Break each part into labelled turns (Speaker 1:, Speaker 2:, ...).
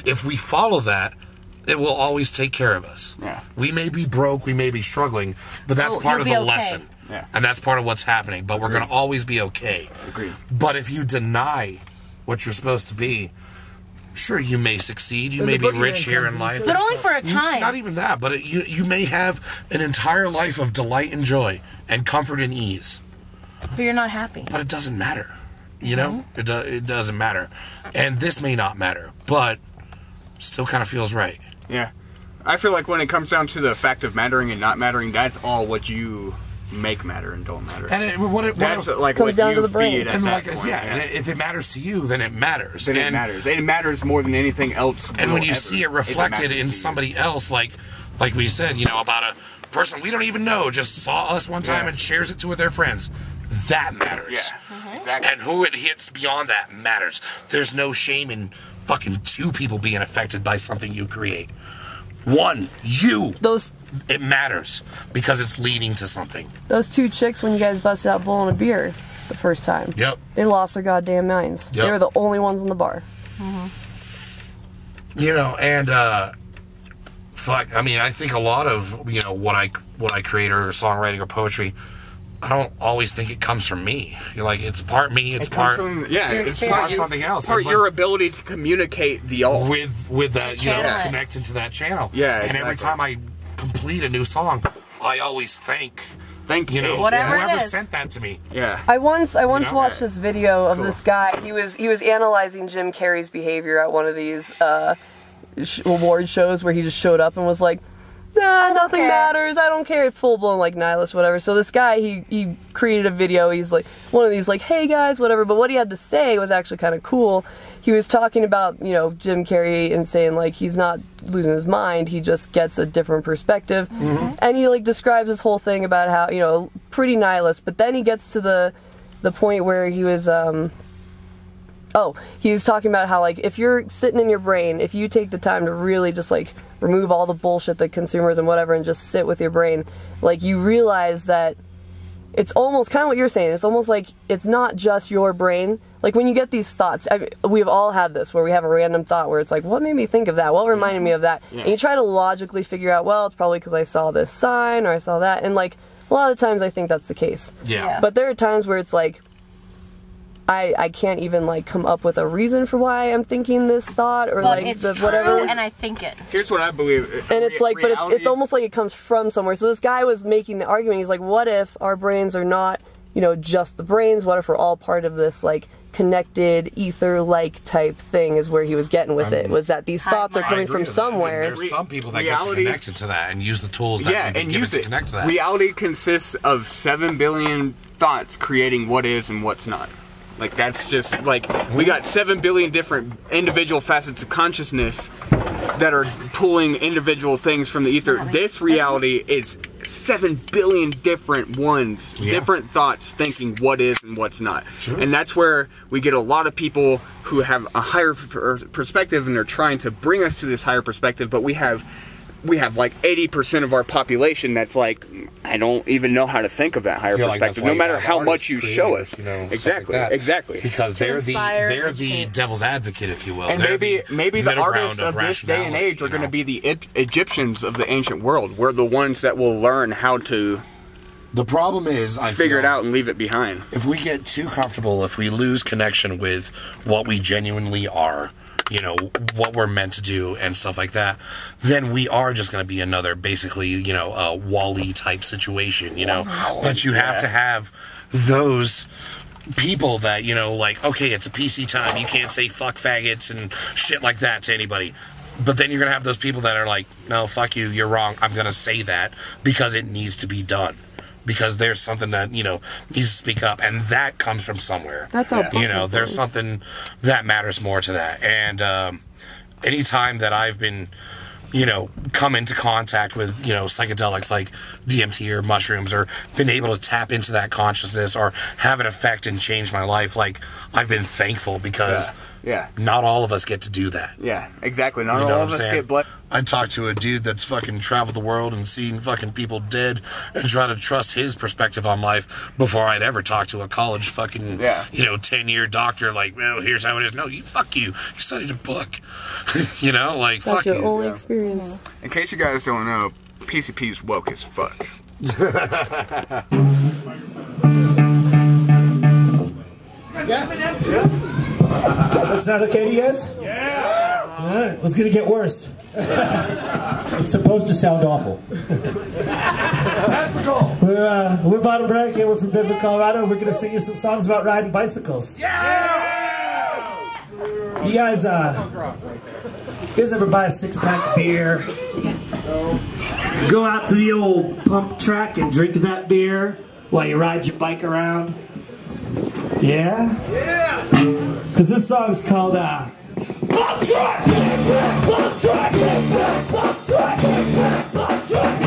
Speaker 1: If we follow that, it will always take care of us.
Speaker 2: Yeah.
Speaker 1: We may be broke, we may be struggling, but that's part of the lesson.
Speaker 2: Yeah.
Speaker 1: And that's part of what's happening. But we're going to always be okay.
Speaker 2: Agreed.
Speaker 1: But if you deny what you're supposed to be, sure, you may succeed. You may be rich here in life.
Speaker 3: But only for a time.
Speaker 1: Not even that, but you may have an entire life of delight and joy and comfort and ease.
Speaker 3: But you're not happy.
Speaker 1: But it doesn't matter. You know? It doesn't matter. And this may not matter, but still kind of feels right.
Speaker 2: Yeah. I feel like when it comes down to the fact of mattering and not mattering, that's all what you make matter and don't matter.
Speaker 1: And
Speaker 2: that's like
Speaker 4: comes
Speaker 2: what
Speaker 4: down
Speaker 2: you
Speaker 4: to the brain.
Speaker 2: feed at
Speaker 1: and
Speaker 2: that
Speaker 1: like,
Speaker 2: point.
Speaker 1: yeah, and if it matters to you, then it matters.
Speaker 2: Then it matters. It matters more than anything else.
Speaker 1: And when you see it reflected in somebody else, like we said, you know, about a person we don't even know just saw us one time and shares it to their friends, that matters.
Speaker 2: Yeah, exactly.
Speaker 1: And who it hits beyond that matters. There's no shame in fucking two people being affected by something you create. One, you. It matters because it's leading to something.
Speaker 4: Those two chicks, when you guys busted out blowing a beer the first time,
Speaker 1: yep,
Speaker 4: they lost their goddamn minds.
Speaker 1: Yep.
Speaker 4: They were the only ones in the bar.
Speaker 1: You know, and fuck, I mean, I think a lot of, you know, what I create or songwriting or poetry, I don't always think it comes from me. You're like, it's part me, it's part
Speaker 2: it's
Speaker 1: part something else.
Speaker 2: Part your ability to communicate the all
Speaker 1: with that, you know, connecting to that channel.
Speaker 2: Yeah,
Speaker 1: and every time I complete a new song, I always thank you know, whoever sent that to me.
Speaker 2: Yeah.
Speaker 4: I once watched this video of this guy. He was analyzing Jim Carrey's behavior at one of these award shows where he just showed up and was like, nah, nothing matters, I don't care, full blown like nihilist, whatever. So this guy, he created a video, he's like one of these like, hey guys, whatever, but what he had to say was actually kind of cool. He was talking about, you know, Jim Carrey and saying like he's not losing his mind, he just gets a different perspective. And he like describes this whole thing about how, you know, pretty nihilist, but then he gets to the point where he was he was talking about how, like, if you're sitting in your brain, if you take the time to really just, like, remove all the bullshit, the consumers and whatever, and just sit with your brain, like, you realize that it's almost kind of what you're saying. It's almost like it's not just your brain. Like, when you get these thoughts, we've all had this, where we have a random thought where it's like, what made me think of that? What reminded me of that? Yeah. And you try to logically figure out, well, it's probably because I saw this sign, or I saw that, and, like, a lot of the times I think that's the case.
Speaker 1: Yeah.
Speaker 4: But there are times where it's like, I can't even like come up with a reason for why I'm thinking this thought, or
Speaker 3: but
Speaker 4: like
Speaker 3: it's
Speaker 4: the
Speaker 3: true,
Speaker 4: whatever.
Speaker 3: And I think it.
Speaker 2: Here's what I believe.
Speaker 4: And it's like, but it's almost like it comes from somewhere. So this guy was making the argument. He's like, what if our brains are not, you know, just the brains? What if we're all part of this like connected ether-like type thing? Is where he was getting with it. Was that these thoughts are coming from somewhere?
Speaker 1: There's some people that get connected to that and use the tools that we give it to connect to that.
Speaker 2: Reality consists of 7 billion thoughts creating what is and what's not. Like, that's just, like, we got 7 billion different individual facets of consciousness that are pulling individual things from the ether. This reality is 7 billion different ones, different thoughts thinking what is and what's not. Sure. And that's where we get a lot of people who have a higher perspective, and they're trying to bring us to this higher perspective, but we have like 80% of our population that's like, I don't even know how to think of that higher perspective, no matter how much you show us.
Speaker 1: You know,
Speaker 2: exactly,
Speaker 1: like
Speaker 2: exactly.
Speaker 1: Because they're the devil's advocate, if you will.
Speaker 2: And maybe the artists of this day and age are going to be the Egyptians of the ancient world. We're the ones that will learn how to.
Speaker 1: The problem is, I
Speaker 2: figure it out and leave it behind.
Speaker 1: If we get too comfortable, if we lose connection with what we genuinely are, you know, what we're meant to do and stuff like that, then we are just going to be another, basically, you know, a Wall-E type situation, you know. But you have to have those people that, you know, like, okay, it's a PC time, you can't say fuck faggots and shit like that to anybody. But then you're going to have those people that are like, no, fuck you, you're wrong, I'm going to say that because it needs to be done. Because there's something that, you know, needs to speak up, and that comes from somewhere.
Speaker 4: That's all.
Speaker 1: You know, there's something that matters more to that. And any time that I've been, you know, come into contact with, you know, psychedelics like DMT or mushrooms, or been able to tap into that consciousness or have an effect and change my life, like, I've been thankful because
Speaker 2: Yeah.
Speaker 1: Not all of us get to do that.
Speaker 2: Yeah, exactly. Not
Speaker 1: You know
Speaker 2: all
Speaker 1: what
Speaker 2: of
Speaker 1: I'm
Speaker 2: us
Speaker 1: saying?
Speaker 2: get blood.
Speaker 1: I talked to a dude that's fucking traveled the world and seen fucking people dead and try to trust his perspective on life before I'd ever talk to a college fucking, 10-year doctor like, well, here's how it is. No, fuck you. You studied a book. Like,
Speaker 4: That's
Speaker 1: fuck
Speaker 4: your
Speaker 1: you.
Speaker 4: only experience.
Speaker 2: In case you guys don't know, PCP's woke as fuck.
Speaker 5: That sound okay to you guys? Yeah! Alright, it was gonna get worse. It's supposed to sound awful. That's the goal! We're Bottom Break and we're from Denver, Colorado. We're gonna sing you some songs about riding bicycles. Yeah! You guys ever buy a 6-pack of beer? Go out to the old pump track and drink that beer while you ride your bike around? Yeah? Yeah! Because this song's called, Pump Track! Pump Track! Pump Track! Pump Track!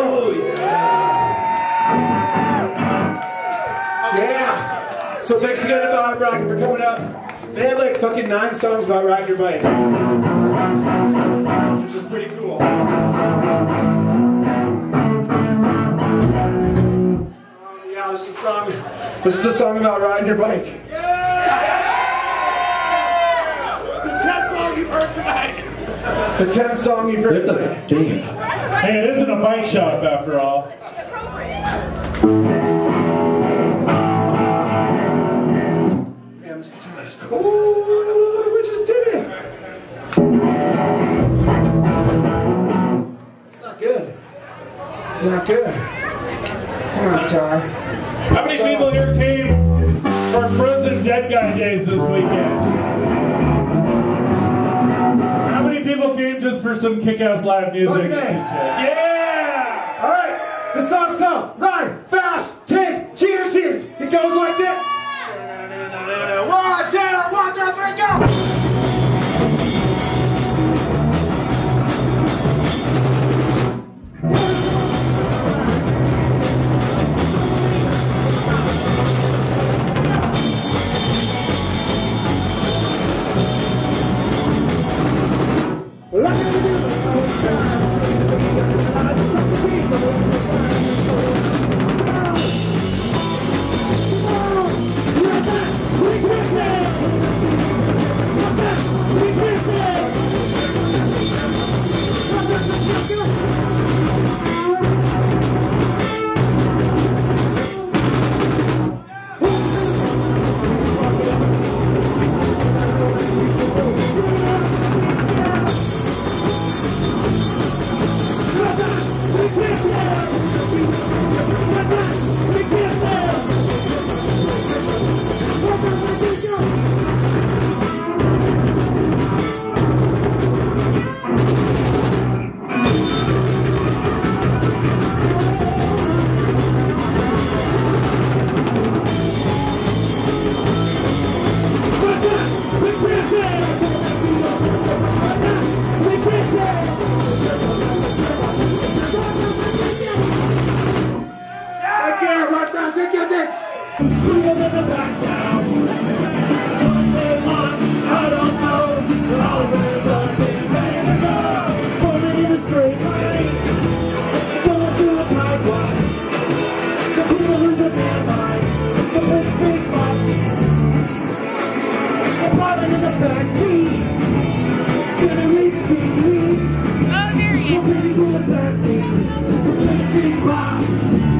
Speaker 6: Oh, yeah. So thanks again to Bob Rocket for coming up. They had like fucking 9 songs about riding your bike, which is pretty cool. Yeah, this is the song about riding your bike.
Speaker 1: The 10th song you've heard tonight.
Speaker 6: The 10th song you've heard tonight.
Speaker 5: Hey, it isn't a bike shop after all.
Speaker 6: Man, this guitar is cool. We just did it. It's not good. It's not good. Come on, guitar.
Speaker 5: How many people here came for Frozen Dead Guy Days this weekend? How many people came just for some kick-ass live music?
Speaker 6: Okay.
Speaker 5: Yeah!
Speaker 6: Alright, this song's called Ride Fast, Take Chances. It goes like this. 1, 2, 1, 2, 3, go!
Speaker 7: Oh, there he is.